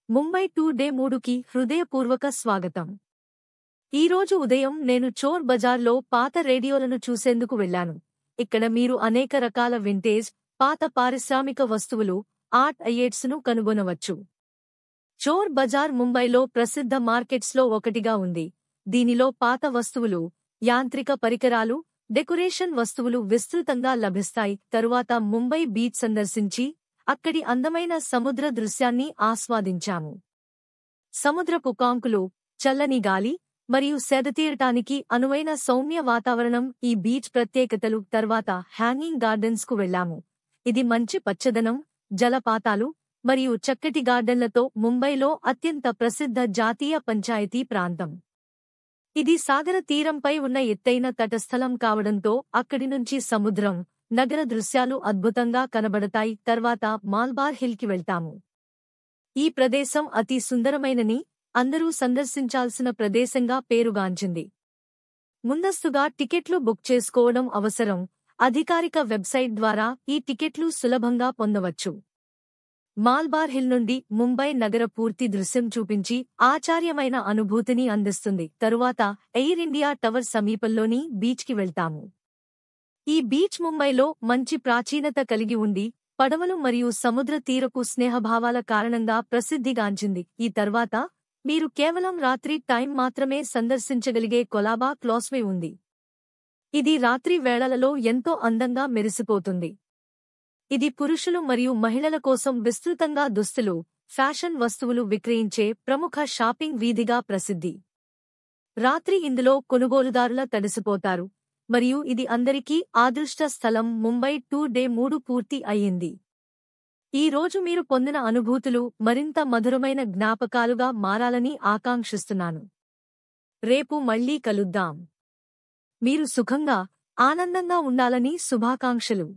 ముంబై 2-3కి హృదయపూర్వక స్వాగతం. ఈరోజు ఉదయం నేను చోర్ బజార్లో పాత రేడియోలను చూసేందుకు వెళ్లాను. ఇక్కడ మీరు అనేక రకాల వింటేజ్, పాత పారిశ్రామిక వస్తువులు, ఆర్ట్ ఐటెమ్స్ను కనుగొనవచ్చు. చోర్ బజార్ ముంబైలో ప్రసిద్ధ మార్కెట్స్లో ఒకటిగా ఉంది. దీనిలో పాత వస్తువులు, యాంత్రిక పరికరాలు, డెకరేషన్ వస్తువులు విస్తృతంగా లభిస్తాయి. తరువాత ముంబై బీచ్ సందర్శించి అక్కడి అందమైన సముద్ర దృశ్యాన్ని ఆస్వాదించాము. సముద్రపు కాంకులు, చల్లని గాలి మరియు సేదతీరటానికి అనువైన సౌమ్య వాతావరణం ఈ బీచ్ ప్రత్యేకతలు. తర్వాత హ్యాంగింగ్ గార్డెన్స్కు వెళ్లాము. ఇది మంచి పచ్చదనం, జలపాతాలు మరియు చక్కటి గార్డెన్లతో ముంబైలో అత్యంత ప్రసిద్ధ జాతీయ పంచాయతీ ప్రాంతం. ఇది సాగర తీరంపై ఉన్న ఎత్తైన తటస్థలం కావడంతో అక్కడి నుంచి సముద్రం, నగర దృశ్యాలు అద్భుతంగా కనబడతాయి. తర్వాత మాల్బార్ హిల్కి వెళ్తాము. ఈ ప్రదేశం అతి సుందరమైనని, అందరూ సందర్శించాల్సిన ప్రదేశంగా పేరుగాంచింది. ముందస్తుగా టికెట్లు బుక్ చేసుకోవడం అవసరం. అధికారిక వెబ్సైట్ ద్వారా ఈ టికెట్లు సులభంగా పొందవచ్చు. మాల్బార్ హిల్ నుండి ముంబై నగర పూర్తి దృశ్యం చూపించి ఆశ్చర్యమైన అనుభూతిని అందిస్తుంది. తరువాత ఎయిర్ ఇండియా టవర్ సమీపంలోని బీచ్కి వెళ్తాము. ఈ బీచ్ ముంబైలో మంచి ప్రాచీనత కలిగి ఉండి, పడవలు మరియు సముద్ర తీరపు స్నేహభావాల కారణంగా ప్రసిద్ధిగాంచింది. ఈ తర్వాత మీరు కేవలం రాత్రి టైం మాత్రమే సందర్శించగలిగే కొలాబా క్లాస్వే ఉంది. ఇది రాత్రి వేళలలో ఎంతో అందంగా మెరిసిపోతుంది. ఇది పురుషులు మరియు మహిళల కోసం విస్తృతంగా దుస్తులు, ఫ్యాషన్ వస్తువులు విక్రయించే ప్రముఖ షాపింగ్ వీధిగా ప్రసిద్ధి. రాత్రి ఇందులో కొనుగోలుదారుల తడిసిపోతారు మరియు ఇది అందరికీ అదృష్ట స్థలం. ముంబై 2-3 పూర్తి అయ్యింది. ఈ రోజు మీరు పొందిన అనుభూతులు మరింత మధురమైన జ్ఞాపకాలుగా మారాలని ఆకాంక్షిస్తున్నాను. రేపు మళ్ళీ కలుద్దాం. మీరు సుఖంగా, ఆనందంగా ఉండాలని శుభాకాంక్షలు.